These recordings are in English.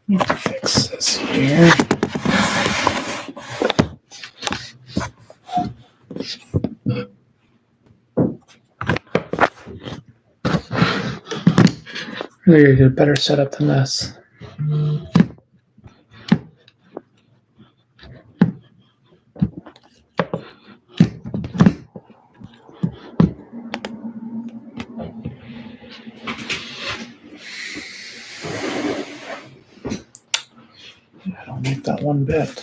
Need to fix this here. Really gotta get a better setup than this. I don't like that one bit.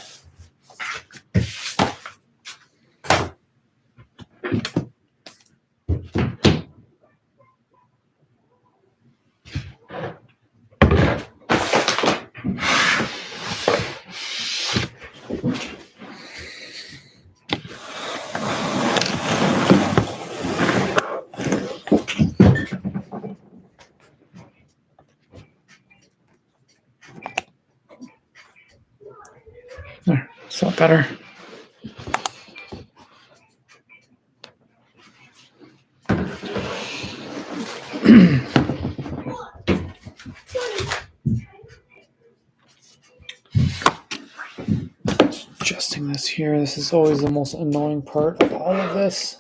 There, it's a lot better. Adjusting this here. This is always the most annoying part of all of this.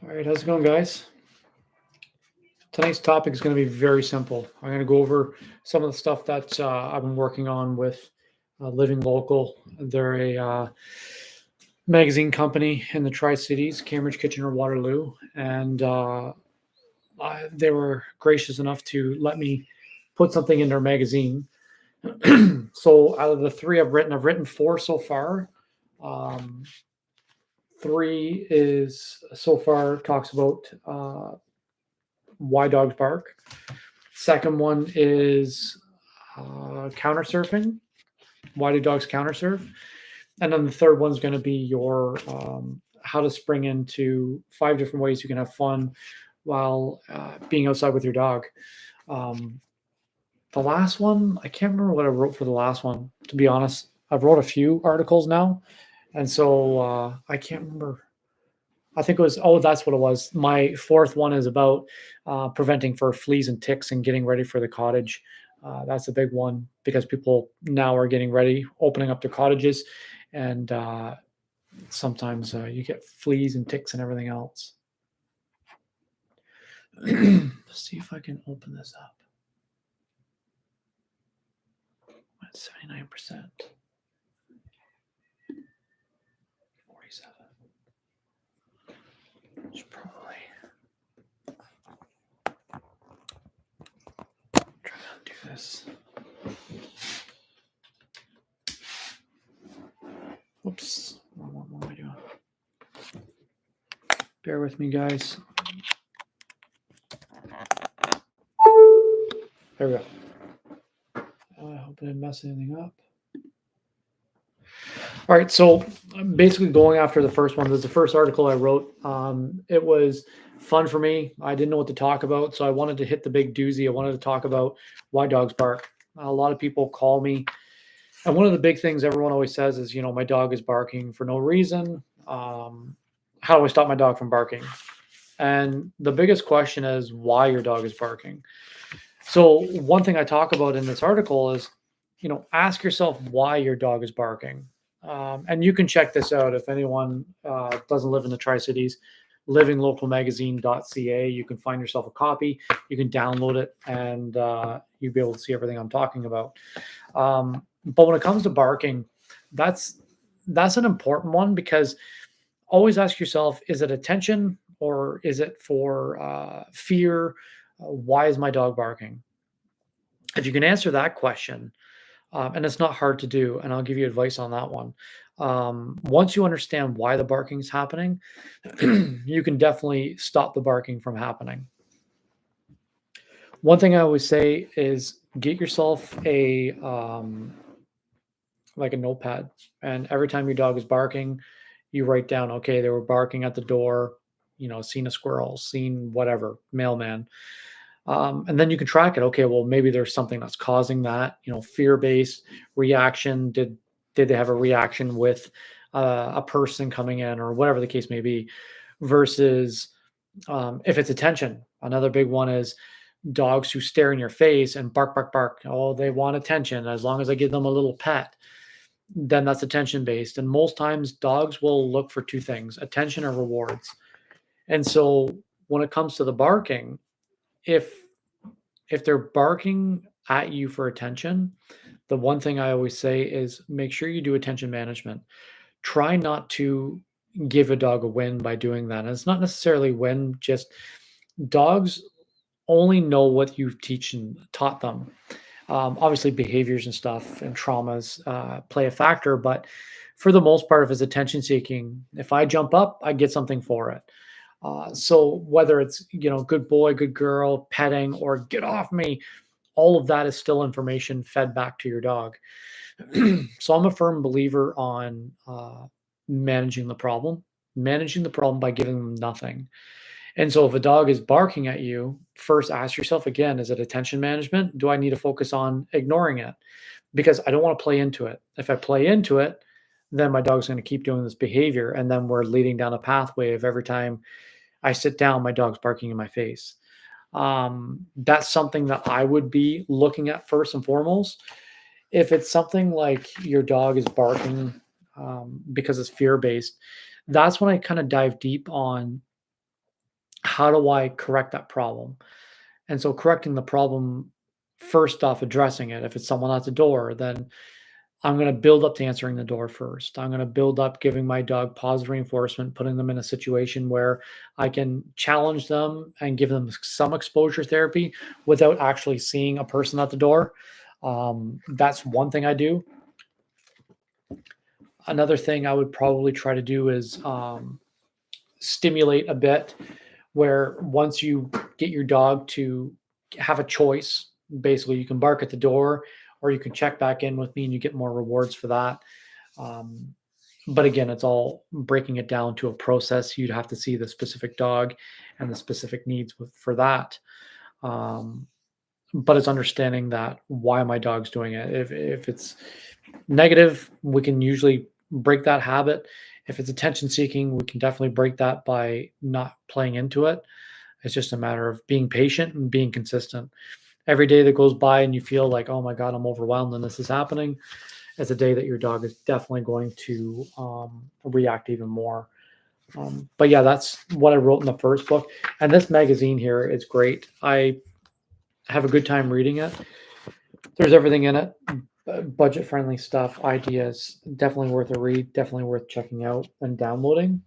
All right, how's it going, guys? Tonight's topic is going to be very simple. I'm going to go over some of the stuff that I've been working on with Living Local. They're a magazine company in the Tri-Cities, Cambridge, Kitchener, Waterloo, and they were gracious enough to let me put something in their magazine. So out of the three I've written four so far. Three is so far talks about why dogs bark. Second one is counter surfing. Why do dogs counter surf? And then the third one's going to be your how to spring into 5 different ways you can have fun while being outside with your dog. The last one, I can't remember what I wrote for the last one. To be honest, I've wrote a few articles now, and so I can't remember. I think it was, oh, that's what it was. My fourth one is about preventing for fleas and ticks and getting ready for the cottage. That's a big one because people now are getting ready, opening up their cottages, and sometimes you get fleas and ticks and everything else. Let's see if I can open this up. At 79%. 47. Should probably try to undo this. Whoops. What am I doing? Bear with me, guys. There we go. I hope I didn't mess anything up. All right, so I'm basically going after the first one. This is the first article I wrote. It was fun for me. I didn't know what to talk about, so I wanted to hit the big doozy. I wanted to talk about why dogs bark. A lot of people call me, and one of the big things everyone always says is, my dog is barking for no reason. How do I stop my dog from barking? And the biggest question is why your dog is barking. So one thing I talk about in this article is, ask yourself why your dog is barking. And you can check this out if anyone doesn't live in the Tri-Cities, livinglocalmagazine.ca. You can find yourself a copy. You can download it, and you'll be able to see everything I'm talking about. But when it comes to barking, that's an important one because always ask yourself, is it attention or is it for fear? Why is my dog barking? If you can answer that question, and it's not hard to do, and I'll give you advice on that one. Once you understand why the barking is happening, you can definitely stop the barking from happening. One thing I always say is get yourself a like a notepad. And every time your dog is barking, you write down, okay, they were barking at the door, seen a squirrel, seen whatever, mailman. And then you can track it. Okay, well, maybe there's something that's causing that, fear-based reaction. Did they have a reaction with a person coming in or whatever the case may be, versus if it's attention. Another big one is dogs who stare in your face and bark, bark, bark. Oh, they want attention. As long as I give them a little pet, then that's attention based. And most times, dogs will look for two things: attention or rewards. And so, when it comes to the barking, if they're barking at you for attention, the one thing I always say is make sure you do attention management. Try not to give a dog a win by doing that. And it's not necessarily win, just dogs only know what you've taught them. Obviously, behaviors and stuff and traumas play a factor, but for the most part, if it's attention seeking, if I jump up, I get something for it. So whether it's good boy, good girl, petting, or get off me, all of that is still information fed back to your dog. So I'm a firm believer on managing the problem by giving them nothing. And so if a dog is barking at you, first ask yourself again, is it attention management? Do I need to focus on ignoring it? Because I don't want to play into it. If I play into it, then my dog's going to keep doing this behavior. And then we're leading down a pathway of every time I sit down, my dog's barking in my face. That's something that I would be looking at first and foremost. If it's something like your dog is barking because it's fear based, that's when I kind of dive deep on how do I correct that problem? And so correcting the problem, first off, addressing it. If it's someone at the door, then I'm going to build up to answering the door first. I'm going to build up giving my dog positive reinforcement, putting them in a situation where I can challenge them and give them some exposure therapy without actually seeing a person at the door. That's one thing I do. Another thing I would probably try to do is stimulate a bit, where once you get your dog to have a choice, basically you can bark at the door or you can check back in with me and you get more rewards for that. Um, but again, it's all breaking it down to a process. You'd have to see the specific dog and the specific needs for that. Um, but it's understanding that why my dog's doing it. If it's negative, we can usually break that habit. If it's attention seeking, we can definitely break that by not playing into it. It's just a matter of being patient and being consistent. Every day that goes by and you feel like, oh my God, I'm overwhelmed and this is happening, it's a day that your dog is definitely going to react even more. But yeah, that's what I wrote in the first book. And this magazine here is great. I have a good time reading it. There's everything in it. Budget friendly stuff, ideas, definitely worth a read, definitely worth checking out and downloading.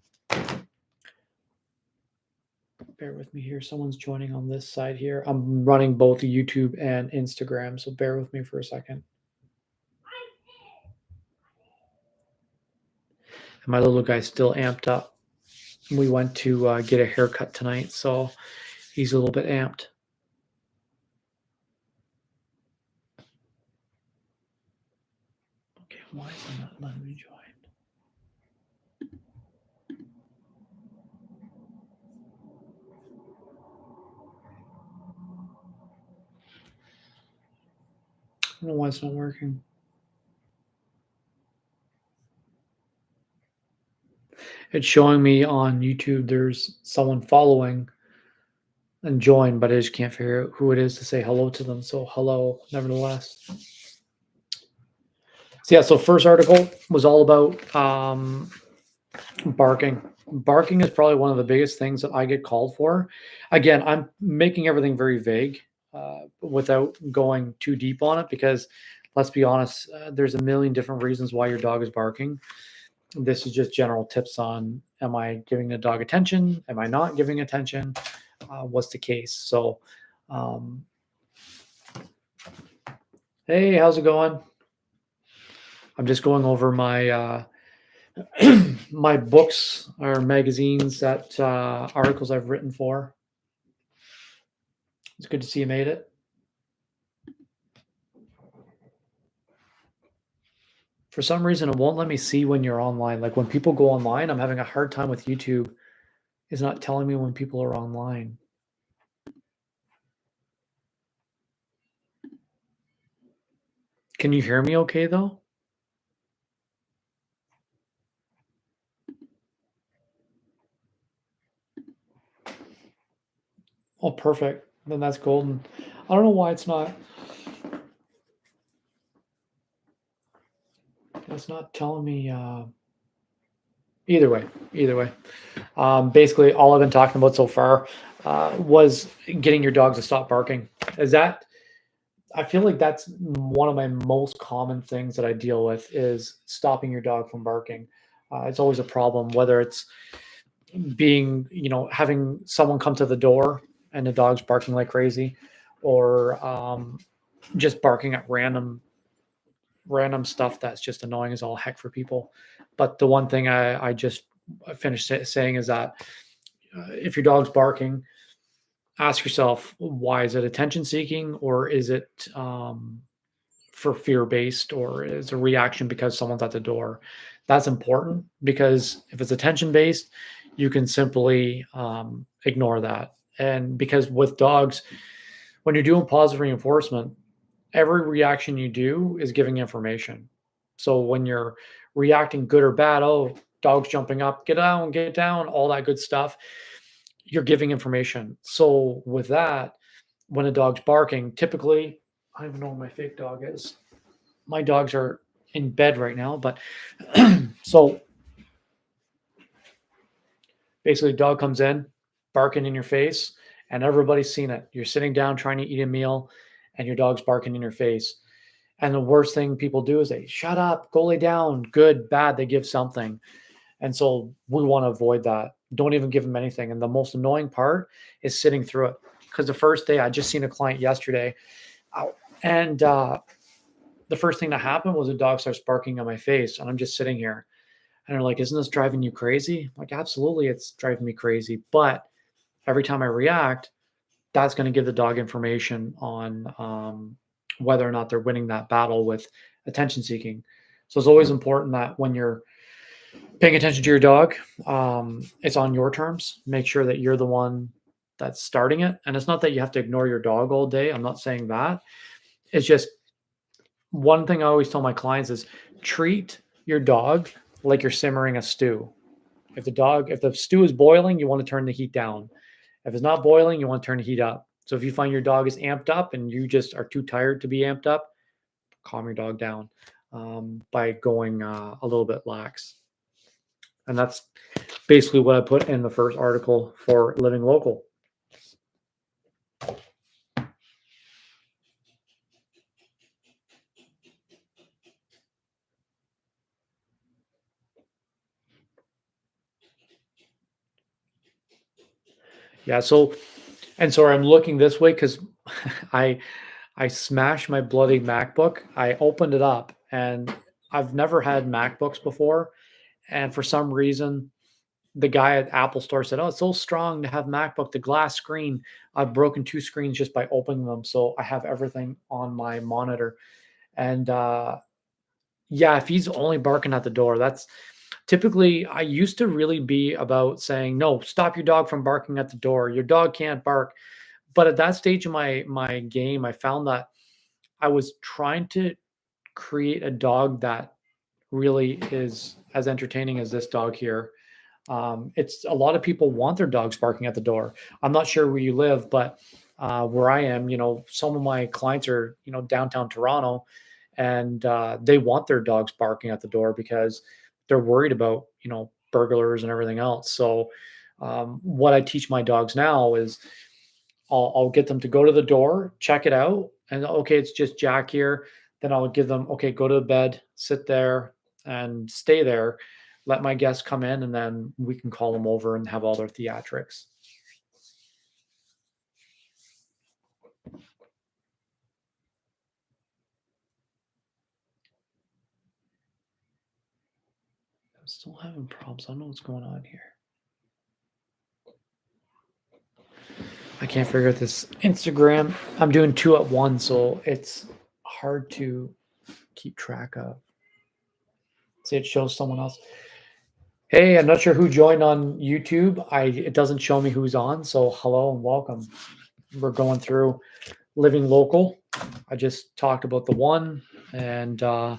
Bear with me here. Someone's joining on this side here. I'm running both YouTube and Instagram, so bear with me for a second. And my little guy's still amped up. We went to get a haircut tonight, so he's a little bit amped. Okay, why is it not letting me join? I don't know why it's not working. It's showing me on YouTube there's someone following and join, but I just can't figure out who it is to say hello to them. So hello, nevertheless. So yeah, so first article was all about barking. Barking is probably one of the biggest things that I get called for. Again, I'm making everything very vague without going too deep on it, because let's be honest, there's a million different reasons why your dog is barking. This is just general tips on, am I giving the dog attention? Am I not giving attention? What's the case? So, hey, how's it going? I'm just going over my my books or magazines that articles I've written for. It's good to see you made it. For some reason, it won't let me see when you're online. Like when people go online, I'm having a hard time with YouTube. It's not telling me when people are online. Can you hear me okay though? Oh, perfect. Then that's golden. I don't know why it's not telling me either way. Basically all I've been talking about so far was getting your dog to stop barking. Is that I feel like that's one of my most common things that I deal with is stopping your dog from barking. It's always a problem, whether it's being, having someone come to the door and the dog's barking like crazy, or just barking at random stuff that's just annoying as all heck for people. But the one thing I just finished saying is that if your dog's barking, ask yourself, why is it attention seeking, or is it for fear based, or is a reaction because someone's at the door? That's important because if it's attention based, you can simply ignore that. And because with dogs, when you're doing positive reinforcement, every reaction you do is giving information. So when you're reacting good or bad, oh, dog's jumping up, get down, all that good stuff, you're giving information. So with that, when a dog's barking, typically, I don't even know where my fake dog is. My dogs are in bed right now, but so basically, dog comes in, barking in your face, and everybody's seen it. You're sitting down trying to eat a meal, and your dog's barking in your face. And the worst thing people do is they shut up, go lay down, good, bad, they give something. And so we want to avoid that. Don't even give them anything. And the most annoying part is sitting through it. Because the first day, I just seen a client yesterday, and the first thing that happened was a dog starts barking on my face, and I'm just sitting here. And they're like, "Isn't this driving you crazy?" I'm like, absolutely, it's driving me crazy. But every time I react, that's going to give the dog information on whether or not they're winning that battle with attention seeking. So it's always important that when you're paying attention to your dog, it's on your terms. Make sure that you're the one that's starting it. And it's not that you have to ignore your dog all day. I'm not saying that. It's just one thing I always tell my clients is treat your dog like you're simmering a stew. If the stew is boiling, you want to turn the heat down. If it's not boiling, you want to turn the heat up. So if you find your dog is amped up and you just are too tired to be amped up, calm your dog down by going a little bit lax. And that's basically what I put in the first article for Living Local. Yeah. So, and sorry, I'm looking this way because I I smashed my bloody MacBook. I opened it up and I've never had MacBooks before. And for some reason, the guy at Apple Store said, "Oh, it's so strong to have MacBook, the glass screen." I've broken two screens just by opening them. So I have everything on my monitor. And yeah, if he's only barking at the door, that's typically I used to really be about saying, "No, stop your dog from barking at the door. Your dog can't bark." But at that stage of my game, I found that I was trying to create a dog that really is as entertaining as this dog here. It's a lot of people want their dogs barking at the door. I'm not sure where you live, but where I am, some of my clients are, downtown Toronto, and they want their dogs barking at the door because they're worried about, burglars and everything else. So, what I teach my dogs now is I'll get them to go to the door, check it out, and okay, it's just Jack here. Then I'll give them, okay, go to the bed, sit there, and stay there. Let my guests come in, and then we can call them over and have all their theatrics. I'm still having problems. I don't know what's going on here. I can't figure out this Instagram. I'm doing two at once, so it's hard to keep track of. See, it shows someone else. Hey, I'm not sure who joined on YouTube. It doesn't show me who's on, so hello and welcome. We're going through living local. I just talked about the one, and I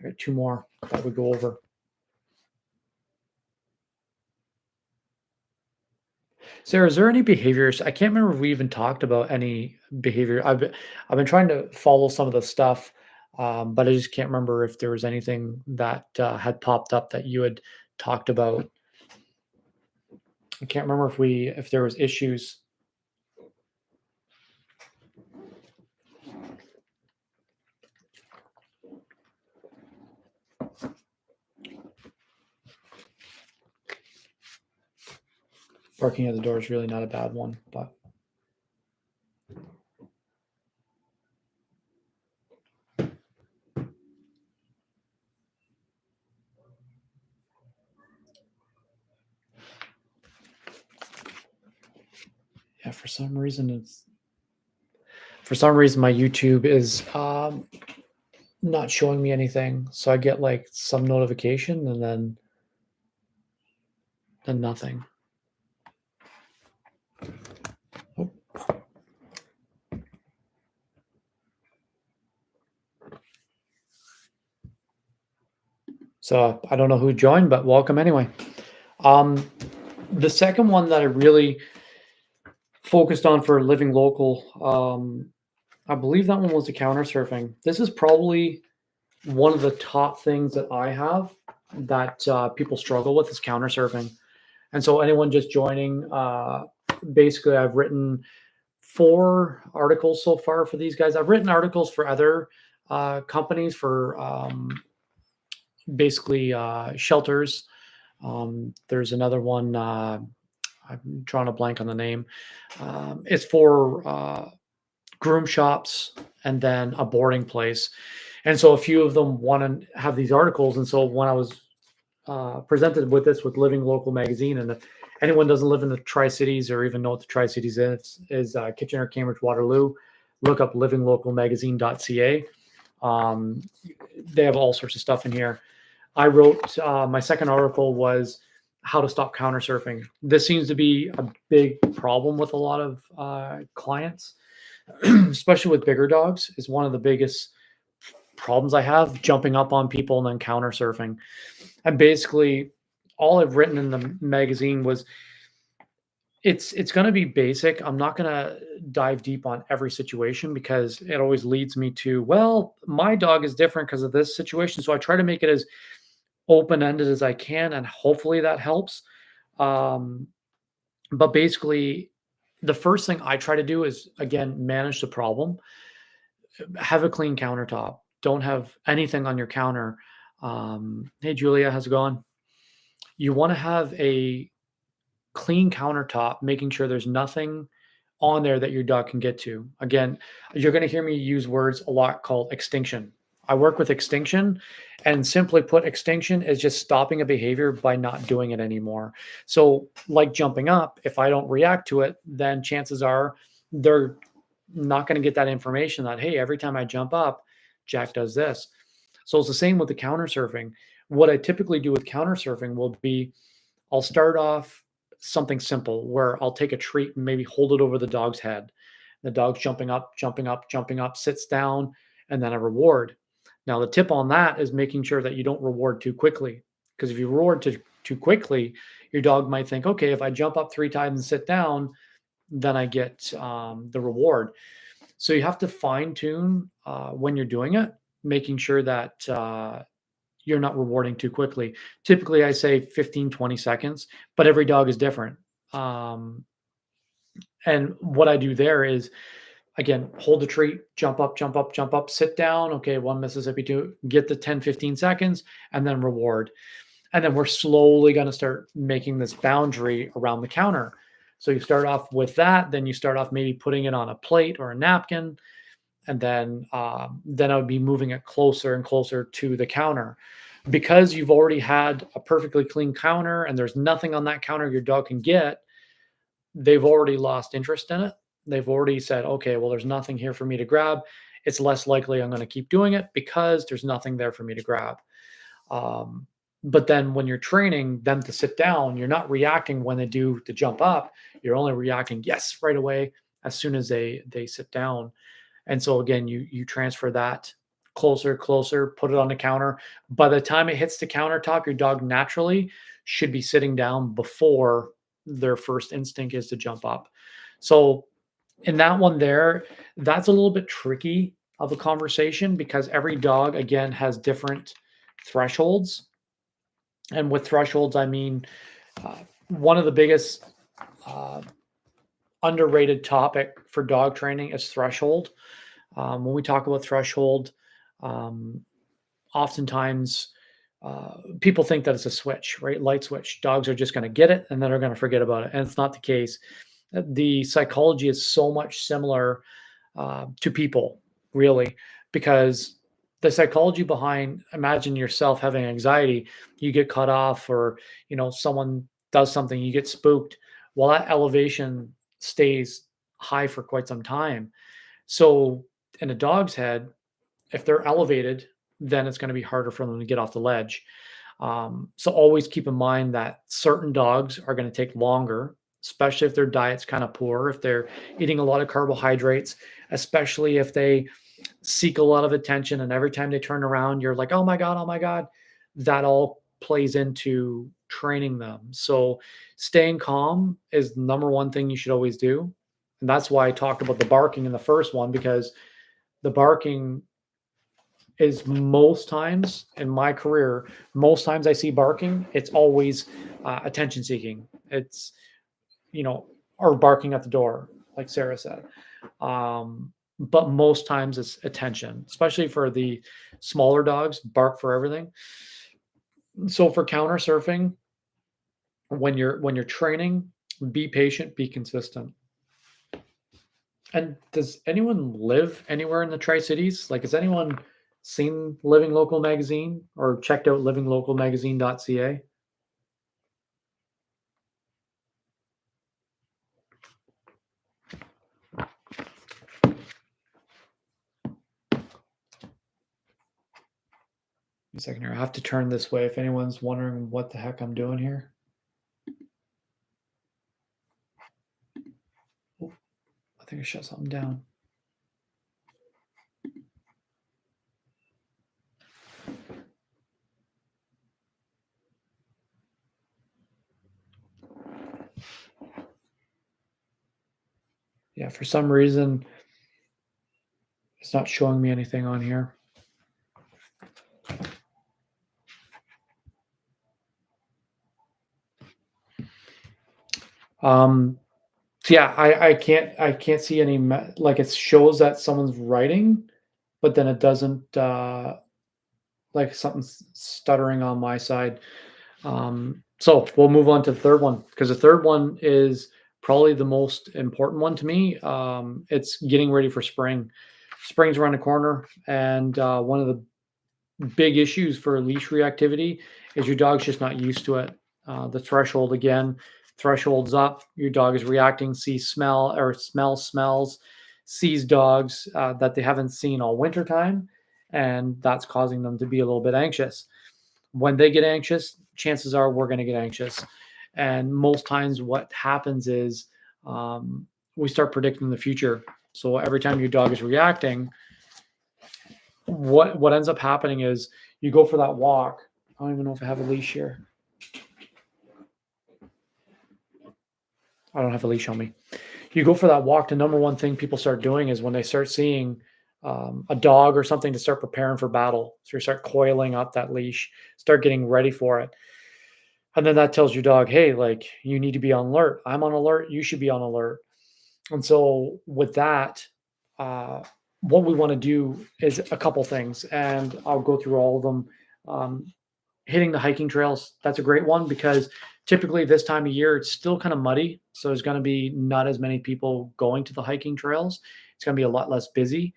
got two more that we go over. Sarah, is there any behaviors? I can't remember if we even talked about any behavior. I've been trying to follow some of the stuff, but I just can't remember if there was anything that had popped up that you had talked about. I can't remember if there was issues. Barking at the door is really not a bad one, but yeah, for some reason my YouTube is not showing me anything. So I get like some notification and then nothing. Oh. So I don't know who joined, but welcome anyway. The second one that I really focused on for living local, I believe that one was the counter surfing. This is probably one of the top things that I have that people struggle with is counter surfing. And so anyone just joining, basically I've written 4 articles so far for these guys. I've written articles for other companies for basically shelters. There's another one. I'm drawing a blank on the name. It's for groom shops and then a boarding place. And so a few of them want to have these articles. And so when I was presented with this with Living Local magazine, and if anyone doesn't live in the Tri-Cities or even know what the Tri-Cities is Kitchener, Cambridge, Waterloo, look up livinglocalmagazine.ca. They have all sorts of stuff in here. I wrote my second article was how to stop counter surfing. This seems to be a big problem with a lot of clients, especially with bigger dogs. Is one of the biggest problems I have, jumping up on people and then counter surfing. And basically, all I've written in the magazine was it's going to be basic. I'm not going to dive deep on every situation because it always leads me to, well, my dog is different because of this situation. So I try to make it as open-ended as I can, and hopefully that helps. But basically, the first thing I try to do is, again, manage the problem. Have a clean countertop. Don't have anything on your counter. Hey, Julia, how's it going? You want to have a clean countertop, making sure there's nothing on there that your dog can get to. Again, you're going to hear me use words a lot called extinction. I work with extinction, and simply put, extinction is just stopping a behavior by not doing it anymore. So, like jumping up, if I don't react to it, then chances are they're not going to get that information that, hey, every time I jump up, Jack does this. So it's the same with the counter surfing. What I typically do with counter surfing will be I'll start off something simple where I'll take a treat and maybe hold it over the dog's head. The dog's jumping up, jumping up, jumping up, sits down, and then a reward. Now, the tip on that is making sure that you don't reward too quickly. Because if you reward too quickly, your dog might think, okay, if I jump up 3 times and sit down, then I get the reward. So you have to fine tune when you're doing it, making sure that you're not rewarding too quickly. Typically, I say 15, 20 seconds, but every dog is different. And what I do there is, again, hold the treat, jump up, jump up, jump up, sit down. Okay, 1 Mississippi, 2, get the 10, 15 seconds, and then reward. And then we're slowly going to start making this boundary around the counter. So you start off with that, then you start off maybe putting it on a plate or a napkin, and then I would be moving it closer and closer to the counter. Because you've already had a perfectly clean counter and there's nothing on that counter your dog can get, they've already lost interest in it. They've already said, okay, well, there's nothing here for me to grab. It's less likely I'm going to keep doing it because there's nothing there for me to grab. But then when you're training them to sit down, you're not reacting when they do the jump up. You're only reacting yes right away as soon as they sit down. And so again, you transfer that closer, closer, put it on the counter. By the time it hits the countertop, your dog naturally should be sitting down before their first instinct is to jump up. So in that one there, that's a little bit tricky of a conversation because every dog again has different thresholds. And with thresholds, I mean one of the biggest uh, underrated topic for dog training is threshold. When we talk about threshold, um, oftentimes people think that it's a switch, right? Light switch. Dogs are just going to get it and then they're going to forget about it. And it's not the case. The psychology is so much similar to people, really, because the psychology behind imagine yourself having anxiety, you get cut off, or someone does something, you get spooked. Well, that elevation stays high for quite some time. So in a dog's head, if they're elevated, then it's going to be harder for them to get off the ledge. So always keep in mind that certain dogs are going to take longer, especially if their diet's kind of poor, if they're eating a lot of carbohydrates, especially if they seek a lot of attention. And every time they turn around, you're like, oh my God. That all plays into training them. So staying calm is the number one thing you should always do. And that's why I talked about the barking in the first one, because the barking is most times in my career, most times I see barking, it's always attention seeking. It's, or barking at the door, like Sarah said. But most times it's attention, especially for the smaller dogs, bark for everything. So for counter surfing, when you're training, be patient, be consistent. And does anyone live anywhere in the Tri-Cities? Like, has anyone seen Living Local magazine or checked out livinglocalmagazine.ca? A second here. I have to turn this way if anyone's wondering what the heck I'm doing here. Oh, I think I shut something down. Yeah, for some reason, it's not showing me anything on here. So yeah, I can't see any like it shows that someone's writing, but then it doesn't like something's stuttering on my side. So we'll move on to the third one because the third one is probably the most important one to me. It's getting ready for spring. Spring's around the corner, and one of the big issues for leash reactivity is your dog's just not used to it. The threshold again, thresholds up. Your dog is reacting, sees smell or smells, sees dogs that they haven't seen all winter time, and that's causing them to be a little bit anxious. When they get anxious, chances are we're going to get anxious. And most times, what happens is we start predicting the future. So every time your dog is reacting, what ends up happening is you go for that walk. I don't even know if I have a leash here. I don't have a leash on me. You go for that walk. The number one thing people start doing is when they start seeing a dog or something to start preparing for battle. So you start coiling up that leash, start getting ready for it. And then that tells your dog, hey, like you need to be on alert. I'm on alert. You should be on alert. And so with that, what we want to do is a couple things, and I'll go through all of them. Hitting the hiking trails, that's a great one because typically this time of year it's still kind of muddy, so there's going to be not as many people going to the hiking trails. It's going to be a lot less busy,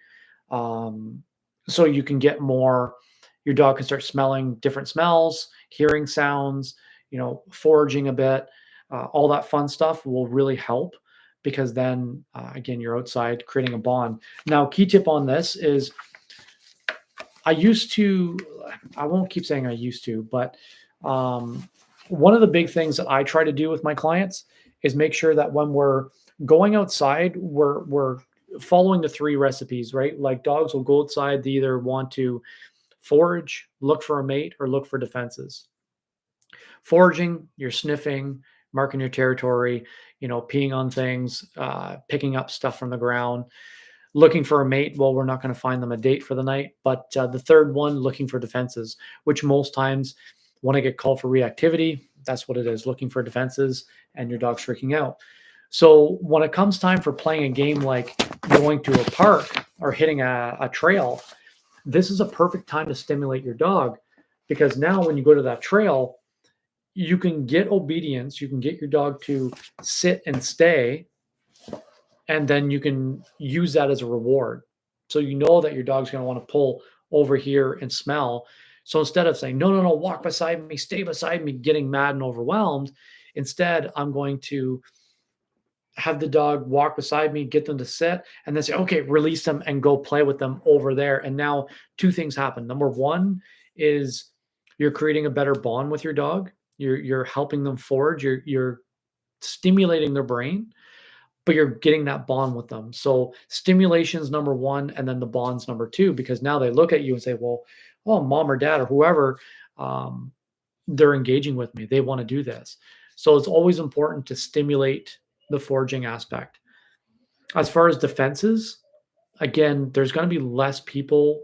so you can get more. Your dog can start smelling different smells, hearing sounds, foraging a bit. All that fun stuff will really help because then again you're outside creating a bond. Now, key tip on this is I won't keep saying I used to, but Um, One of the big things that I try to do with my clients is make sure that when we're going outside, we're following the three recipes, right? Like dogs will go outside, they either want to forage, look for a mate, or look for defenses. Foraging, you're sniffing, marking your territory, peeing on things, picking up stuff from the ground. Looking for a mate, well, we're not going to find them a date for the night. But the third one, looking for defenses, which most times when I get called for reactivity, that's what it is, looking for defenses, and your dog's freaking out. So when it comes time for playing a game like going to a park or hitting a trail, this is a perfect time to stimulate your dog, because now when you go to that trail, you can get obedience, you can get your dog to sit and stay, and then you can use that as a reward. So you know that your dog's going to want to pull over here and smell. So instead of saying, no, no, no, walk beside me, stay beside me, getting mad and overwhelmed, instead, I'm going to have the dog walk beside me, get them to sit, and then say, okay, release them and go play with them over there. And now two things happen. Number one is you're creating a better bond with your dog. You're helping them forage. You're stimulating their brain, but you're getting that bond with them. So stimulation's number one, and then the bond's number two, because now they look at you and say, well, oh, mom or dad or whoever, um, they're engaging with me. They want to do this. So it's always important to stimulate the foraging aspect. As far as defenses, again, there's going to be less people,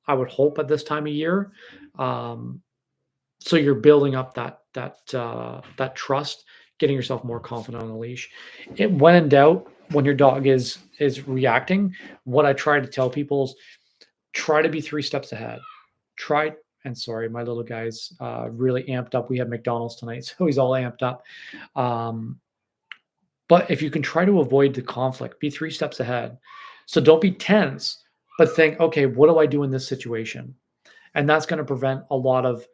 I would hope, at this time of year. Um, so you're building up that trust, getting yourself more confident on the leash. When in doubt, when your dog is reacting, what I try to tell people is try to be 3 steps ahead. Try, and sorry, my little guy's really amped up. We had McDonald's tonight, so he's all amped up. Um, but if you can try to avoid the conflict, be 3 steps ahead. So don't be tense, but think, okay, what do I do in this situation? And that's going to prevent a lot of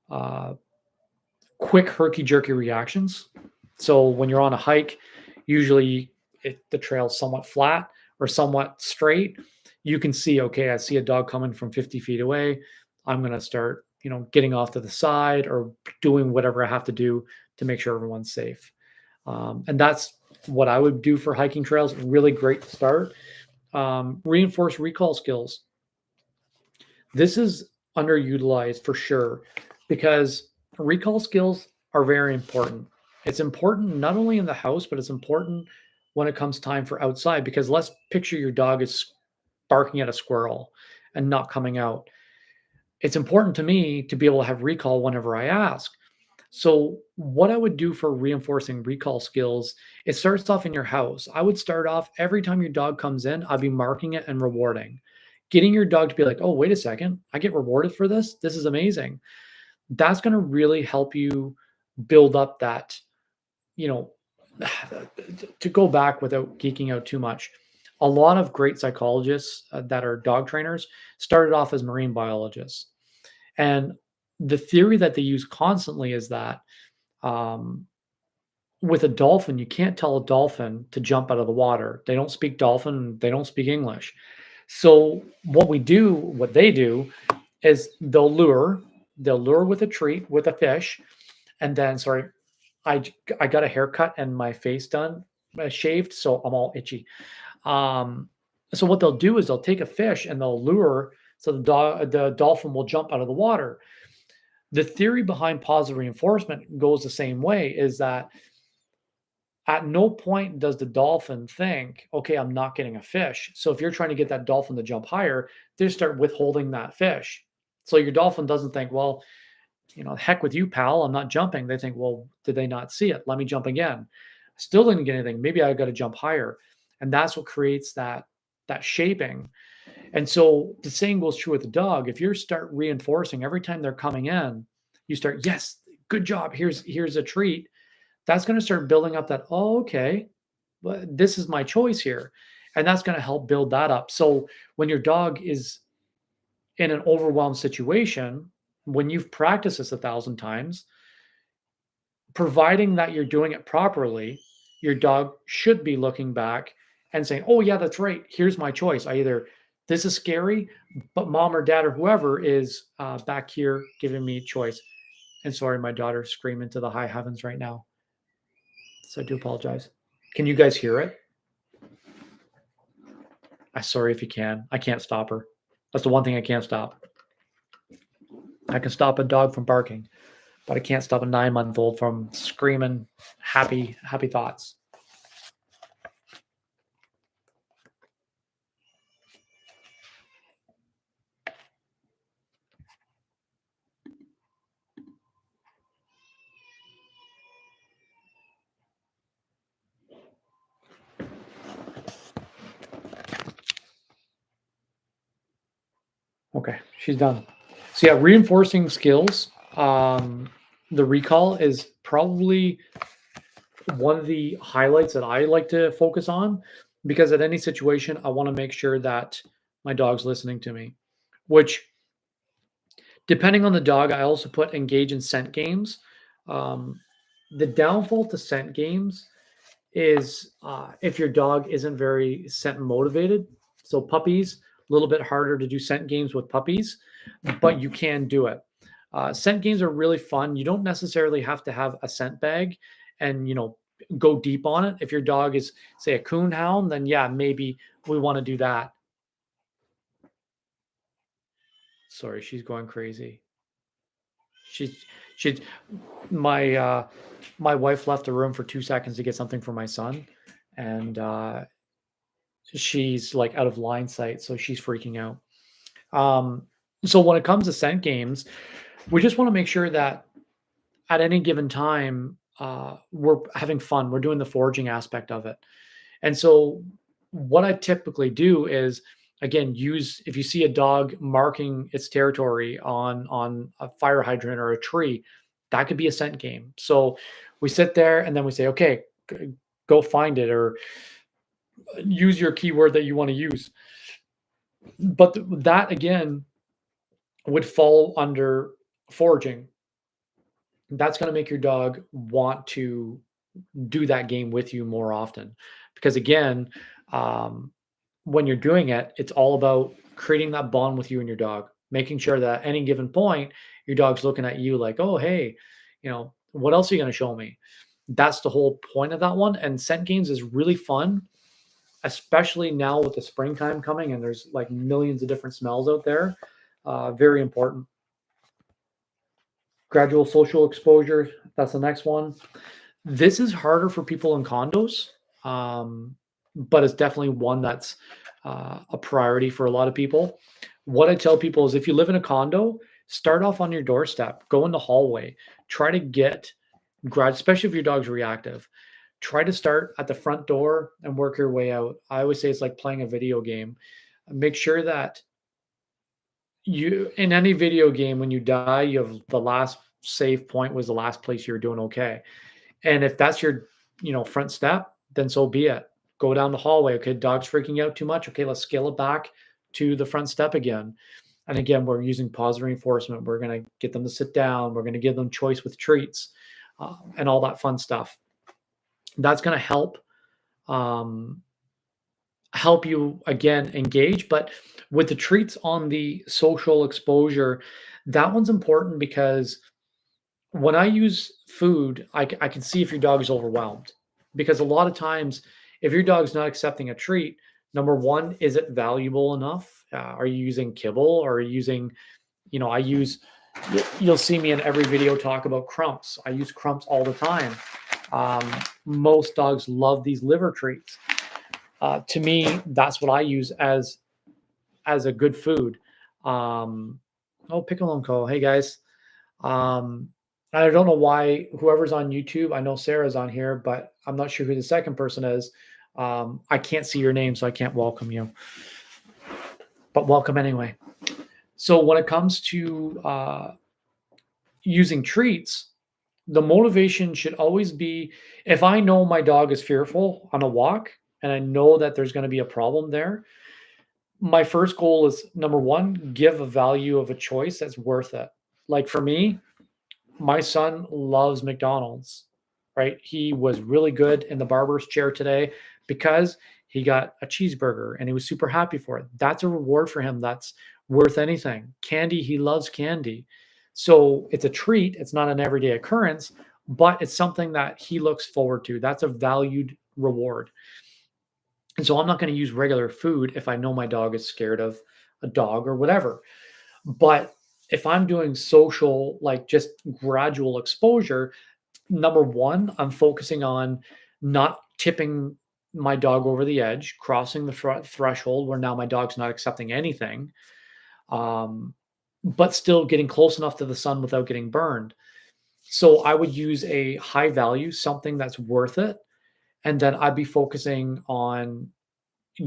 uh, quick herky jerky reactions. So when you're on a hike, usually the trail's somewhat flat or somewhat straight. You can see, okay, I see a dog coming from 50 feet away. I'm going to start, getting off to the side or doing whatever I have to do to make sure everyone's safe. And that's what I would do for hiking trails. Really great to start. Reinforce recall skills. This is underutilized for sure, because recall skills are very important. It's important not only in the house, but it's important when it comes time for outside, because let's picture your dog is barking at a squirrel and not coming out. It's important to me to be able to have recall whenever I ask. So, what I would do for reinforcing recall skills, it starts off in your house. I would start off every time your dog comes in, I'd be marking it and rewarding. Getting your dog to be like, oh, wait a second, I get rewarded for this. This is amazing. That's going to really help you build up that, you know, to go back without geeking out too much. A lot of great psychologists that are dog trainers started off as marine biologists. And the theory that they use constantly is that um, with a dolphin, you can't tell a dolphin to jump out of the water. They don't speak dolphin, they don't speak English. So what they do is they'll lure with a treat, with a fish, and then sorry, I got a haircut and my face done, shaved, so I'm all itchy. Um, so what they'll do is they'll take a fish and they'll lure so the dolphin will jump out of the water. The theory behind positive reinforcement goes the same way, is that at no point does the dolphin think, okay, I'm not getting a fish. So if you're trying to get that dolphin to jump higher, they start withholding that fish. So your dolphin doesn't think, well, heck with you, pal, I'm not jumping. They think, well, did they not see it? Let me jump again. Still didn't get anything. Maybe I got to jump higher. And that's what creates that shaping. And so the same goes true with the dog. If you start reinforcing every time they're coming in, you start, yes, good job. Here's a treat. That's going to start building up that, oh, okay, but this is my choice here. And that's going to help build that up. So when your dog is in an overwhelmed situation, when you've practiced this 1,000 times, providing that you're doing it properly, your dog should be looking back and saying, oh, yeah, that's right. Here's my choice. This is scary, but mom or dad or whoever is back here giving me choice. And sorry, my daughter's screaming to the high heavens right now. So I do apologize. Can you guys hear it? I'm sorry if you can. I can't stop her. That's the one thing I can't stop. I can stop a dog from barking, but I can't stop a 9-month-old from screaming happy thoughts. Okay, she's done. So yeah, reinforcing skills. The recall is probably one of the highlights that I like to focus on because at any situation, I want to make sure that my dog's listening to me. Which, depending on the dog, I also put engage in scent games. Um, the downfall to scent games is if your dog isn't very scent motivated. So puppies, a little bit harder to do scent games with puppies, but you can do it. Scent games are really fun. You don't necessarily have to have a scent bag and go deep on it. If your dog is, say, a coon hound, then yeah, maybe we want to do that. Sorry, she's going crazy. She's my my wife left the room for 2 seconds to get something for my son, and she's like out of line sight, so she's freaking out. Um, so when it comes to scent games, we just want to make sure that at any given time, we're having fun. We're doing the foraging aspect of it. And so what I typically do is again use if you see a dog marking its territory on a fire hydrant or a tree, that could be a scent game. So we sit there and then we say, okay, go find it or use your keyword that you want to use. But that again would fall under foraging. That's going to make your dog want to do that game with you more often because again, um, when you're doing it, it's all about creating that bond with you and your dog, making sure that at any given point your dog's looking at you like, oh hey, what else are you going to show me? That's the whole point of that one. And scent games is really fun, especially now with the springtime coming and there's like millions of different smells out there. Very important. Gradual social exposure, that's the next one. This is harder for people in condos, but it's definitely one that's a priority for a lot of people. What I tell people is if you live in a condo, start off on your doorstep, go in the hallway, try to get especially if your dog's reactive. Try to start at the front door and work your way out. I always say it's like playing a video game. Make sure that you in any video game when you die, you have the last save point was the last place you're doing okay. And if that's your, front step, then so be it. Go down the hallway. Okay, dog's freaking out too much. Okay, let's scale it back to the front step again. And again, we're using positive reinforcement. We're going to get them to sit down. We're going to give them choice with treats and all that fun stuff. That's going to help you again engage. But with the treats on the social exposure, that one's important because when I use food, I can see if your dog is overwhelmed because a lot of times, if your dog's not accepting a treat, number one, is it valuable enough? Are you using kibble or are you using, I use, you'll see me in every video talk about crumps. I use crumps all the time. Most dogs love these liver treats. To me, that's what I use as a good food. Pickle and Co. Hey guys. I don't know why whoever's on YouTube, I know Sarah's on here, but I'm not sure who the second person is. I can't see your name, so I can't welcome you. But welcome anyway. So when it comes to using treats, the motivation should always be if I know my dog is fearful on a walk and I know that there's going to be a problem there, my first goal is number one, give a value of a choice that's worth it. Like for me, my son loves McDonald's, right? He was really good in the barber's chair today because he got a cheeseburger and he was super happy for it. That's a reward for him that's worth anything. Candy, he loves candy. So it's a treat. It's not an everyday occurrence, but it's something that he looks forward to. That's a valued reward. And so I'm not going to use regular food if I know my dog is scared of a dog or whatever. But if I'm doing social, like just gradual exposure, number one, I'm focusing on not tipping my dog over the edge, crossing the threshold where now my dog's not accepting anything, um, but still getting close enough to the sun without getting burned. So I would use a high value, something that's worth it. And then I'd be focusing on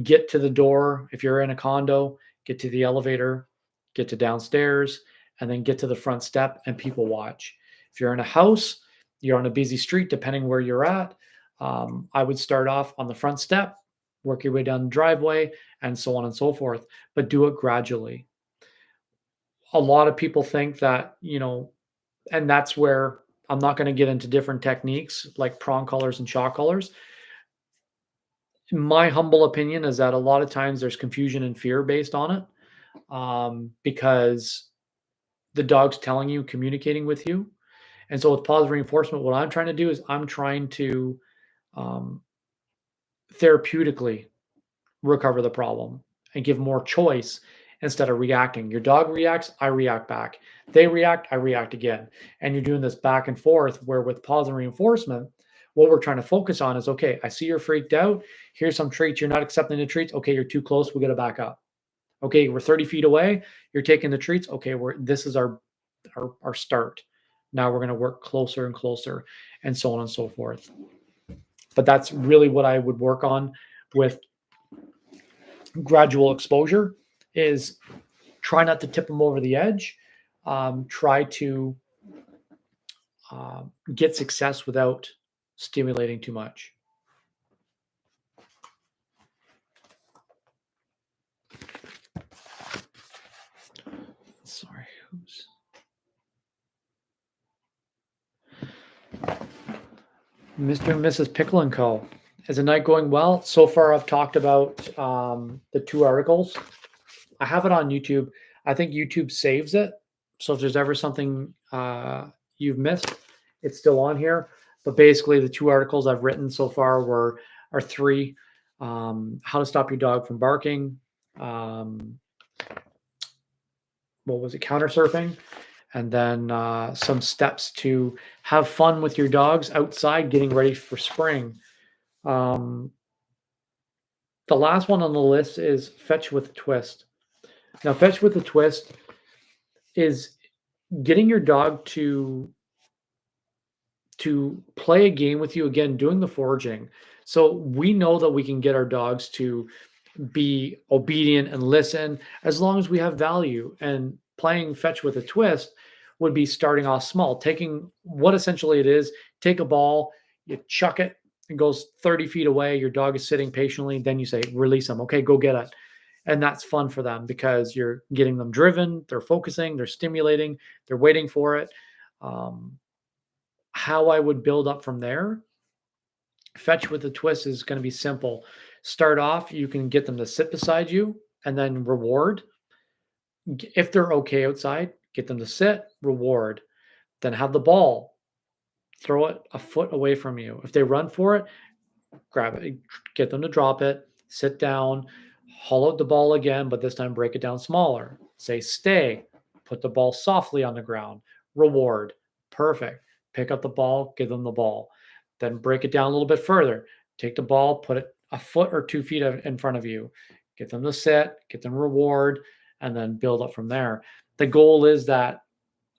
get to the door. If you're in a condo, get to the elevator, get to downstairs, and then get to the front step and people watch. If you're in a house, you're on a busy street, depending where you're at. I would start off on the front step, work your way down the driveway, and so on and so forth, but do it gradually. A lot of people think that, and that's where I'm not going to get into different techniques like prong collars and shock collars. My humble opinion is that a lot of times there's confusion and fear based on it, because the dog's telling you, communicating with you. And so with positive reinforcement, what I'm trying to do is I'm trying to um, therapeutically recover the problem and give more choice instead of reacting. Your dog reacts, I react back. They react, I react again. And you're doing this back and forth where with positive reinforcement, what we're trying to focus on is okay, I see you're freaked out. Here's some treats. You're not accepting the treats. Okay, you're too close. We got to back up. Okay, we're 30 feet away. You're taking the treats. Okay, this is our start. Now we're going to work closer and closer, and so on and so forth. But that's really what I would work on with gradual exposure is try not to tip them over the edge. Try to get success without stimulating too much. Sorry, Mr. and Mrs. Pickle and Co. Is the night going well? So far, I've talked about the 2 articles. I have it on YouTube. I think YouTube saves it. So if there's ever something you've missed, it's still on here. But basically, the 2 articles I've written so far are 3: how to stop your dog from barking, what was it, counter surfing, and then some steps to have fun with your dogs outside getting ready for spring. The last one on the list is fetch with a twist. Now, fetch with a twist is getting your dog to play a game with you, again, doing the foraging. So we know that we can get our dogs to be obedient and listen as long as we have value. And playing fetch with a twist would be starting off small, taking what essentially it is, take a ball, you chuck it, it goes 30 feet away, your dog is sitting patiently, then you say, release them. Okay, go get it. And that's fun for them because you're getting them driven, they're focusing, they're stimulating, they're waiting for it. How I would build up from there, fetch with a twist is going to be simple. Start off, you can get them to sit beside you and then reward. If they're okay outside, get them to sit, reward. Then have the ball, throw it a foot away from you. If they run for it, grab it, get them to drop it, sit down, haul out the ball again, but this time break it down smaller. Say stay, put the ball softly on the ground, reward. Perfect. Pick up the ball, give them the ball. Then break it down a little bit further. Take the ball, put it a foot or 2 feet in front of you. Get them to sit, get them reward, and then build up from there. The goal is that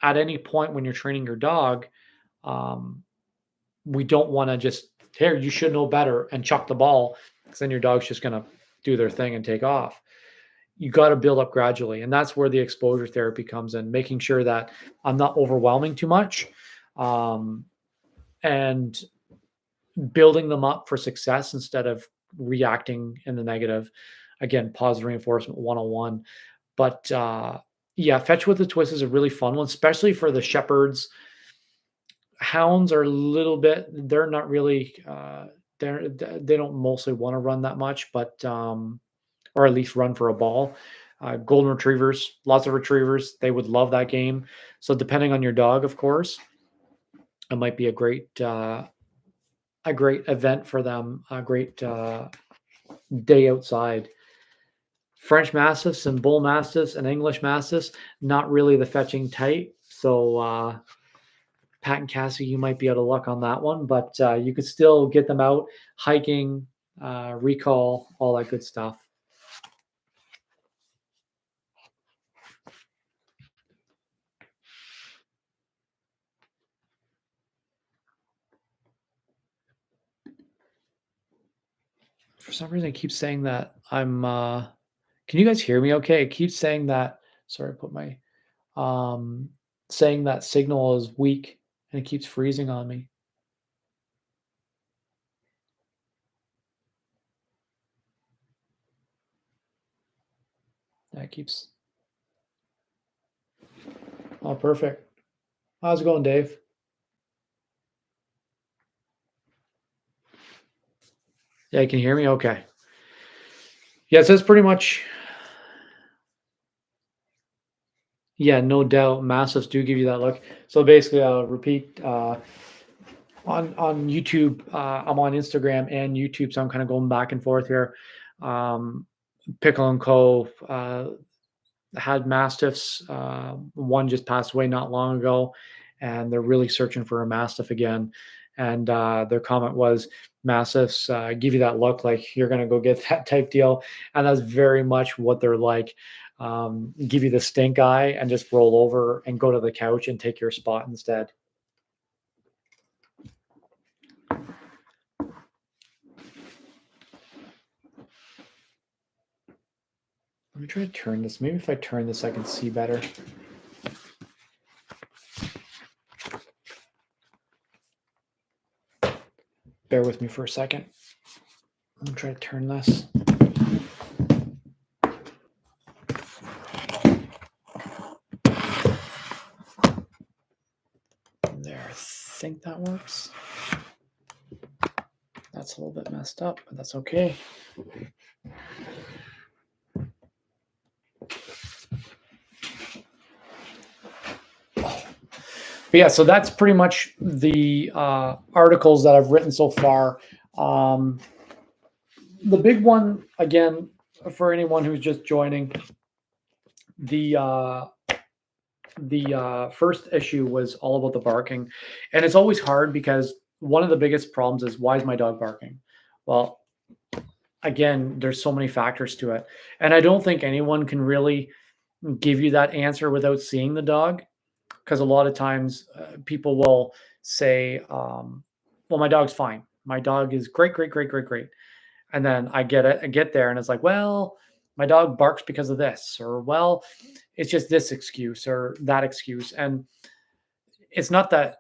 at any point when you're training your dog, we don't want to just, here, you should know better and chuck the ball because then your dog's just going to do their thing and take off. You got to build up gradually. And that's where the exposure therapy comes in, making sure that I'm not overwhelming too much, and building them up for success instead of reacting in the negative. Again, positive reinforcement 101. But yeah, fetch with a twist is a really fun one, especially for the shepherds. Hounds are a little bit, they're not really, they don't mostly want to run that much, but, or at least run for a ball. Golden retrievers, lots of retrievers. They would love that game. So depending on your dog, of course, it might be a great event for them, a great day outside. French Mastiffs and Bull Mastiffs and English Mastiffs, not really the fetching type. So Pat and Cassie, you might be out of luck on that one, but you could still get them out hiking, recall, all that good stuff. For some reason, it keeps saying that I'm. Can you guys hear me? Okay, it keeps saying that. Sorry, I put my um, saying that signal is weak, and it keeps freezing on me. That keeps. Oh, perfect. How's it going, Dave? Yeah, you can hear me. Okay. Yeah, so it's pretty much. Yeah, no doubt. Massives do give you that look. So basically, I'll repeat. On YouTube, I'm on Instagram and YouTube, so I'm kind of going back and forth here. Um, Pickle and Co. Had mastiffs. One just passed away not long ago, and they're really searching for a mastiff again. And their comment was, "Mastiffs give you that look like you're going to go get that type deal," and that's very much what they're like. Give you the stink eye and just roll over and go to the couch and take your spot instead. Let me try to turn this. Maybe if I turn this, I can see better. Bear with me for a second. I'm going to try to turn this. There, I think that works. That's a little bit messed up, but that's okay. But yeah, so that's pretty much the articles that I've written so far. The big one, again, for anyone who's just joining, the first issue was all about the barking, and it's always hard because one of the biggest problems is, why is my dog barking? Well, again, there's so many factors to it, and I don't think anyone can really give you that answer without seeing the dog, because a lot of times people will say, well, my dog's fine, my dog is great, great, great, great, great, and then I get there and it's like, well, my dog barks because of this, or well, it's just this excuse or that excuse. And it's not that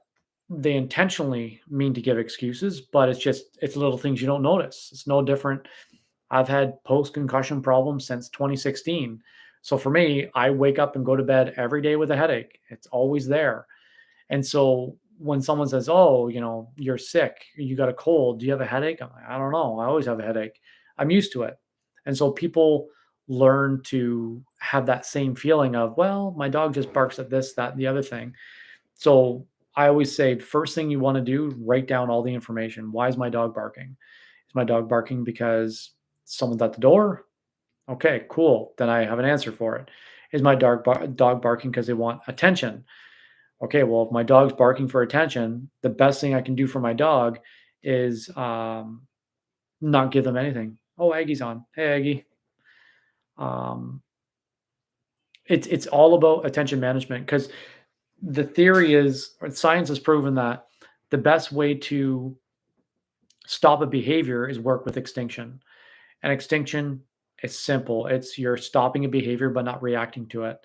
they intentionally mean to give excuses, but it's little things you don't notice. It's no different. I've had post concussion problems since 2016. So for me, I wake up and go to bed every day with a headache. It's always there. And so when someone says, "Oh, you're sick, you got a cold, do you have a headache?" I'm like, "I don't know. I always have a headache. I'm used to it." And so people learn to have that same feeling of, "Well, my dog just barks at this, that, and the other thing." So I always say, first thing you want to do, write down all the information. Why is my dog barking? Is my dog barking because someone's at the door? Okay, cool. Then I have an answer for it. Is my dog barking because they want attention? Okay, well, if my dog's barking for attention, the best thing I can do for my dog is not give them anything. Oh, Aggie's on. Hey, Aggie. Um, it's all about attention management, because the theory is, or science has proven that the best way to stop a behavior is work with extinction. And extinction is simple. It's you're stopping a behavior but not reacting to it.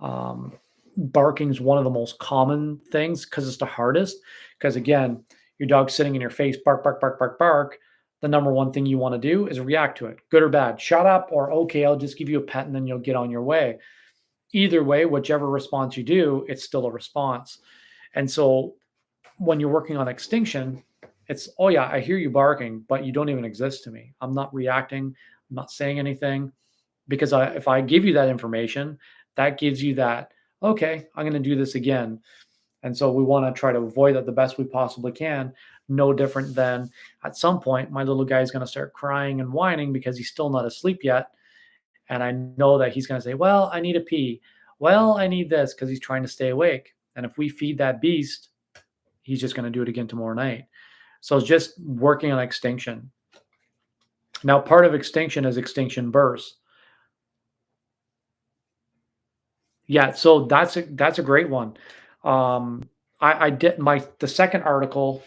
Um, Barking is one of the most common things because it's the hardest. Because again, your dog's sitting in your face, bark, bark, bark, bark, bark. The number one thing you want to do is react to it, good or bad. Shut up, or okay, I'll just give you a pet and then you'll get on your way. Either way, whichever response you do, it's still a response. And so when you're working on extinction, it's, oh yeah, I hear you barking, but you don't even exist to me. I'm not reacting. I'm not saying anything. because if I give you that information, that gives you that, okay, I'm going to do this again. And so we want to try to avoid that the best we possibly can. No different than at some point, my little guy is going to start crying and whining because he's still not asleep yet. And I know that he's going to say, well, I need a pee. Well, I need this because he's trying to stay awake. And if we feed that beast, he's just going to do it again tomorrow night. So it's just working on extinction. Now, part of extinction is extinction bursts. Yeah, so that's a great one. I did my the second article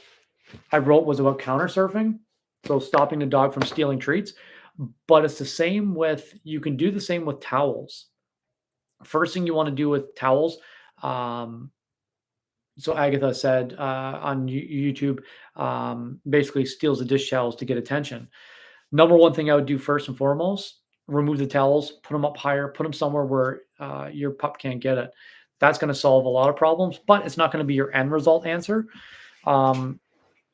I wrote was about counter surfing, so stopping the dog from stealing treats. But it's the same with you can do the same with towels. First thing you want to do with towels, um, so Agatha said on YouTube, basically steals the dish towels to get attention. Number one thing I would do first and foremost, remove the towels, put them up higher, put them somewhere where your pup can't get it. That's going to solve a lot of problems, but it's not going to be your end result answer. Um,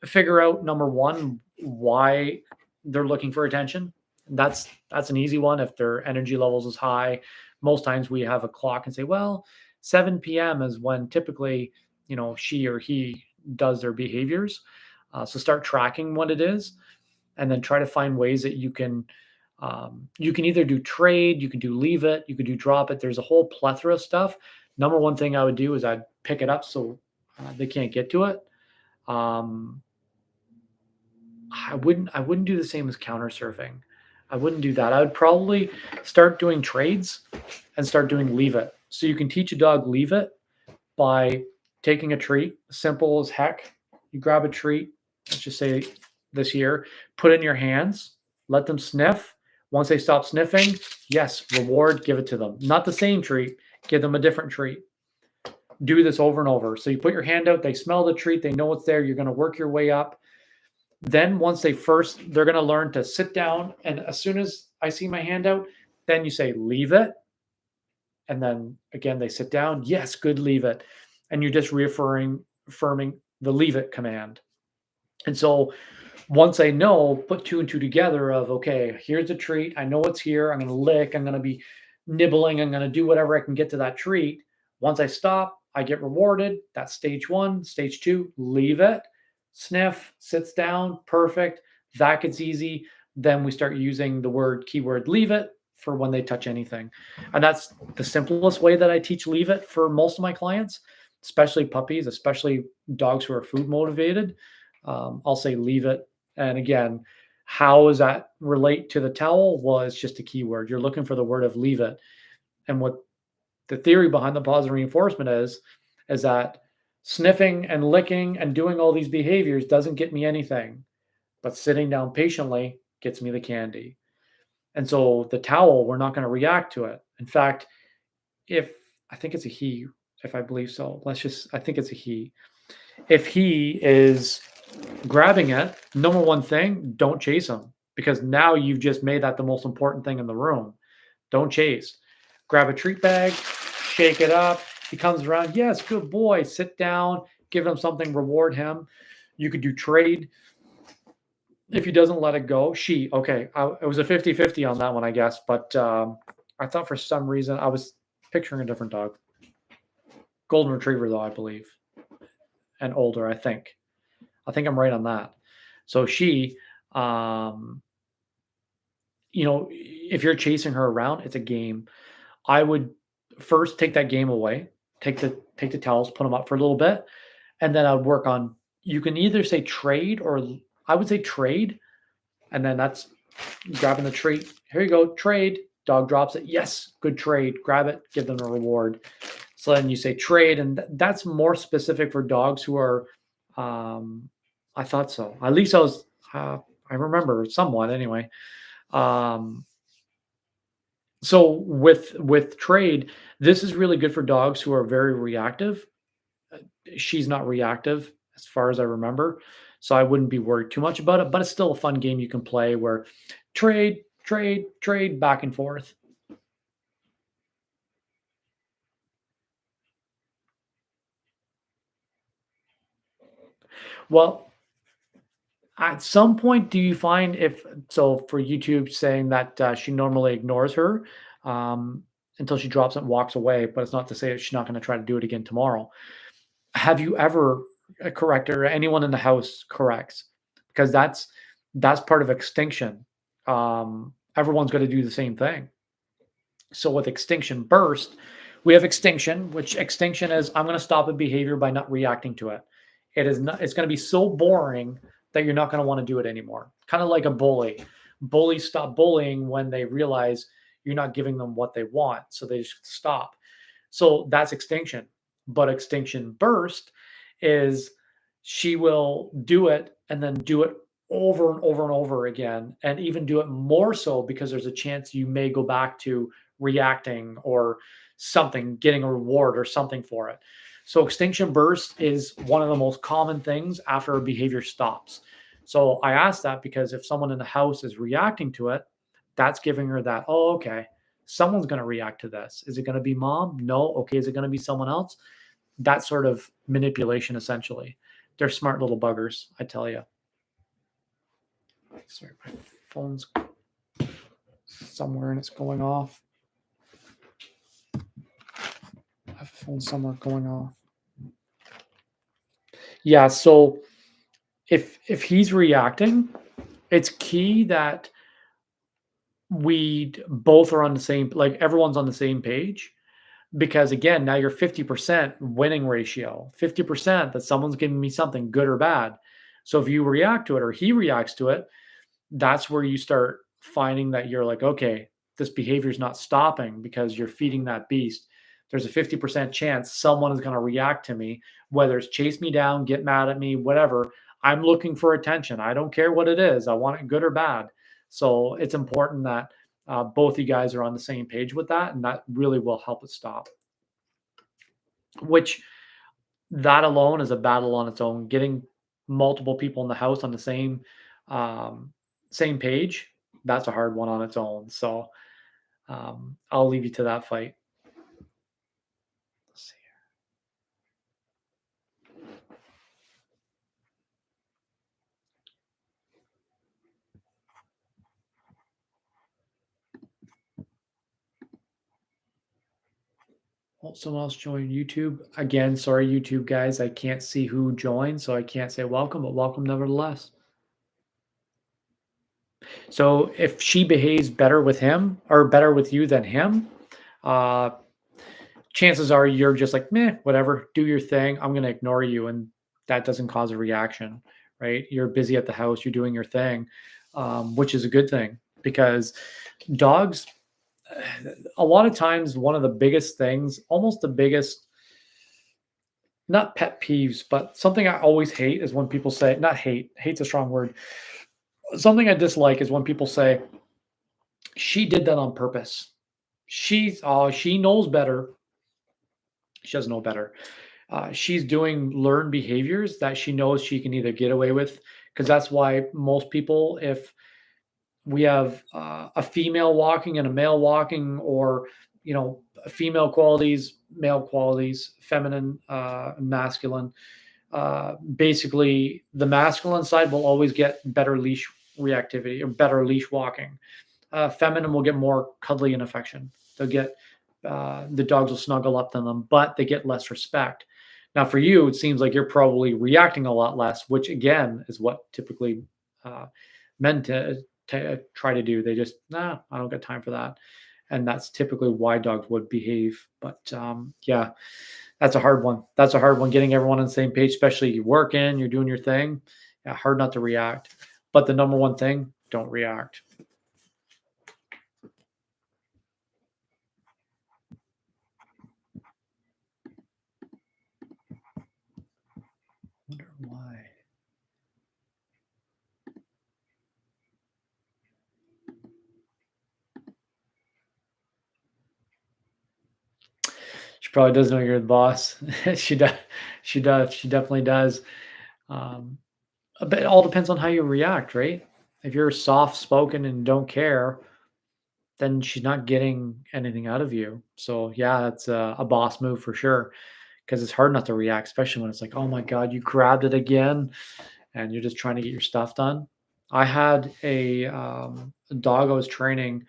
Figure out number one why they're looking for attention. That's an easy one. If their energy levels is high, most times we have a clock and say, well, 7 p.m. is when typically she or he does their behaviors. So start tracking what it is, and then try to find ways that you can either do trade, you can do leave it, you could do drop it. There's a whole plethora of stuff. Number one thing I would do is I'd pick it up so they can't get to it. Um, I wouldn't do the same as counter surfing. I wouldn't do that. I would probably start doing trades and start doing leave it. So you can teach a dog leave it by taking a treat, simple as heck. You grab a treat, let's just say this year, put it in your hands, let them sniff. Once they stop sniffing, yes, reward, give it to them. Not the same treat, give them a different treat. Do this over and over. So you put your hand out, they smell the treat, they know it's there, you're going to work your way up. Then once they're going to learn to sit down. And as soon as I see my hand out, then you say, leave it. And then again, they sit down. Yes, good, leave it. And you're just affirming the leave it command. And so once I know, put two and two together of, okay, here's a treat. I know it's here. I'm going to lick. I'm going to be nibbling. I'm going to do whatever I can get to that treat. Once I stop, I get rewarded. That's stage one. Stage two, leave it. Sniff, sits down. Perfect. That gets easy. Then we start using the keyword leave it for when they touch anything. And that's the simplest way that I teach leave it for most of my clients, especially puppies, especially dogs who are food motivated. I'll say leave it. And again, how does that relate to the towel? Well, it's just a keyword. You're looking for the word of leave it. And what the theory behind the positive reinforcement is that sniffing and licking and doing all these behaviors doesn't get me anything, but sitting down patiently gets me the candy. And so the towel, we're not going to react to it. In fact, if I think it's a he, if I believe so, I think it's a he. If he is grabbing it, number one thing, don't chase him, because now you've just made that the most important thing in the room. Don't chase. Grab a treat bag, shake it up. He comes around. Yes, good boy. Sit down, give him something, reward him. You could do trade. If he doesn't let it go, okay. It was a 50-50 on that one, I guess. But I thought for some reason I was picturing a different dog. Golden Retriever, though, I believe. And older, I think. I think I'm right on that. So if you're chasing her around, it's a game. I would first take that game away, take the towels, put them up for a little bit, and then I would work on. You can either say trade, or I would say trade, and then that's grabbing the treat. Here you go, trade. Dog drops it. Yes, good trade. Grab it, give them a reward. So then you say trade, and that's more specific for dogs who are. I thought so. At least I remember somewhat anyway. So with trade, this is really good for dogs who are very reactive. She's not reactive as far as I remember, so I wouldn't be worried too much about it. But it's still a fun game you can play where trade, trade, trade back and forth. Well, At some point, do you find if so for YouTube saying that she normally ignores her um, until she drops it and walks away, but it's not to say that she's not going to try to do it again tomorrow. Have you ever corrected or anyone in the house corrects? Because that's part of extinction. Everyone's going to do the same thing. So with extinction burst, we have extinction, which extinction is I'm going to stop a behavior by not reacting to it. It is not. It's going to be so boring that you're not going to want to do it anymore. Kind of like a bully. Bullies stop bullying when they realize you're not giving them what they want, so they just stop. So that's extinction. But extinction burst is she will do it and then do it over and over and over again, and even do it more so because there's a chance you may go back to reacting or something, getting a reward or something for it. So extinction burst is one of the most common things after a behavior stops. So I ask that because if someone in the house is reacting to it, that's giving her that, oh, okay, someone's going to react to this. Is it going to be mom? No. Okay. Is it going to be someone else? That sort of manipulation, essentially. They're smart little buggers, I tell you. Sorry, my phone's somewhere and it's going off. I have a phone somewhere going off. Yeah, so if he's reacting, it's key that we both are on the same, like everyone's on the same page, because again, now you're 50% winning ratio, 50% that someone's giving me something good or bad. So if you react to it or he reacts to it, that's where you start finding that you're like, okay, this behavior is not stopping because you're feeding that beast. There's a 50% chance someone is going to react to me, whether it's chase me down, get mad at me, whatever. I'm looking for attention. I don't care what it is. I want it good or bad. So it's important that both you guys are on the same page with that, and that really will help it stop. Which that alone is a battle on its own. Getting multiple people in the house on the um, same page, that's a hard one on its own. So I'll leave you to that fight. Let's see. Oh, someone else joined YouTube. Again, sorry, YouTube guys. I can't see who joined, so I can't say welcome, but welcome nevertheless. So if she behaves better with him or better with you than him, uh, chances are you're just like, meh, whatever, do your thing. I'm going to ignore you. And that doesn't cause a reaction, right? You're busy at the house, you're doing your thing, which is a good thing because dogs, a lot of times, one of the biggest things, almost the biggest, not pet peeves, but something I always hate is when people say, not hate, hate's a strong word. Something I dislike is when people say, she did that on purpose. She knows better. She doesn't know better. She's doing learned behaviors that she knows she can either get away with, because that's why most people, if we have a female walking and a male walking, or female qualities, male qualities, feminine, masculine, basically the masculine side will always get better leash reactivity or better leash walking. Feminine will get more cuddly and affection. They'll get the dogs will snuggle up to them, but they get less respect. Now, for you, it seems like you're probably reacting a lot less, which again is what typically uh, men to try to do. They just, nah, I don't got time for that, and that's typically why dogs would behave. But yeah, that's a hard one. That's a hard one. Getting everyone on the same page, especially you working, you're doing your thing. Yeah, hard not to react. But the number one thing, don't react. Wonder why. She probably does know you're the boss. She does. She does. She definitely does. Um, but it all depends on how you react, right? If you're soft spoken and don't care, then she's not getting anything out of you. So yeah, it's a boss move for sure. Because it's hard not to react, especially when it's like, oh my god, you grabbed it again, and you're just trying to get your stuff done. I had a dog I was training,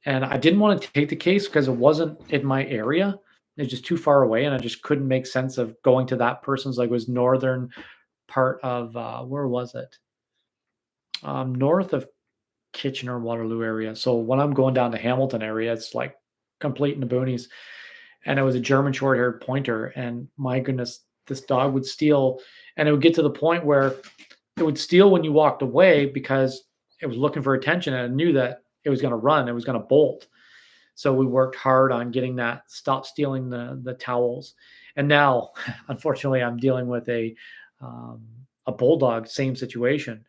and I didn't want to take the case because it wasn't in my area. It's just too far away, and I just couldn't make sense of going to that person's, like, it was northern part of, where was it? North of Kitchener, Waterloo area. So when I'm going down to Hamilton area, it's like complete in the boonies. And it was a German short haired pointer. And my goodness, this dog would steal. And it would get to the point where it would steal when you walked away because it was looking for attention and it knew that it was going to run, it was going to bolt. So we worked hard on getting that stop stealing the towels. And now, unfortunately, I'm dealing with a bulldog, same situation.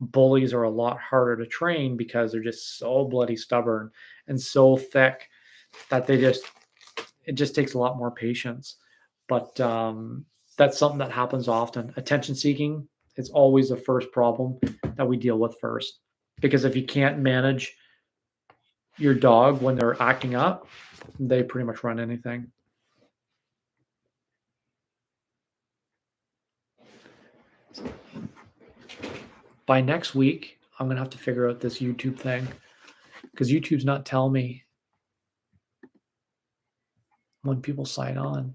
Bullies are a lot harder to train because they're just so bloody stubborn and so thick that it just takes a lot more patience. But that's something that happens often. Attention seeking is always the first problem that we deal with first. Because if you can't manage your dog when they're acting up, they pretty much run anything. By next week, I'm gonna have to figure out this YouTube thing because YouTube's not telling me when people sign on.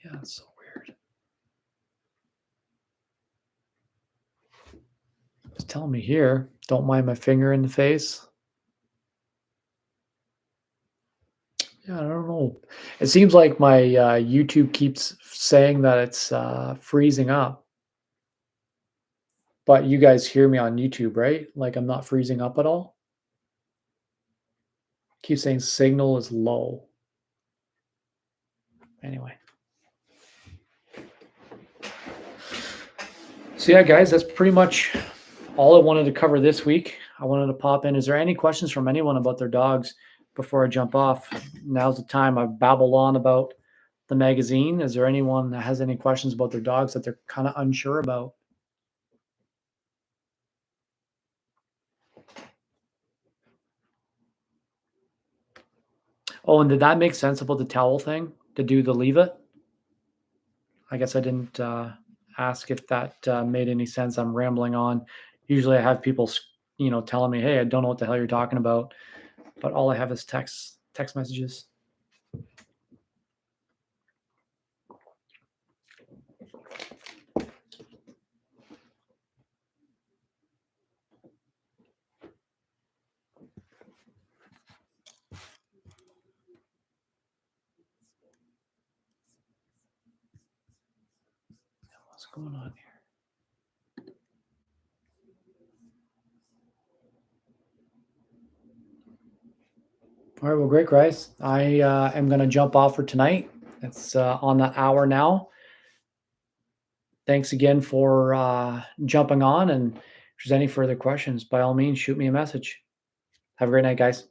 Yeah, it's so weird. It's telling me here, don't mind my finger in the face. Yeah, I don't know. It seems like my YouTube keeps saying that it's freezing up. But you guys hear me on YouTube, right? Like I'm not freezing up at all. Keep saying signal is low. Anyway. So yeah, guys, that's pretty much all I wanted to cover this week. I wanted to pop in. Is there any questions from anyone about their dogs before I jump off? Now's the time. I've babbled on about the magazine. Is there anyone that has any questions about their dogs that they're kind of unsure about? Oh, and did that make sense about the towel thing to do the leave it? I guess I didn't ask if that made any sense. I'm rambling on. Usually I have people, telling me, hey, I don't know what the hell you're talking about. But all I have is text messages. What's going on here? All right, well, great, guys. I am going to jump off for tonight. It's on the hour now. Thanks again for jumping on. And if there's any further questions, by all means, shoot me a message. Have a great night, guys.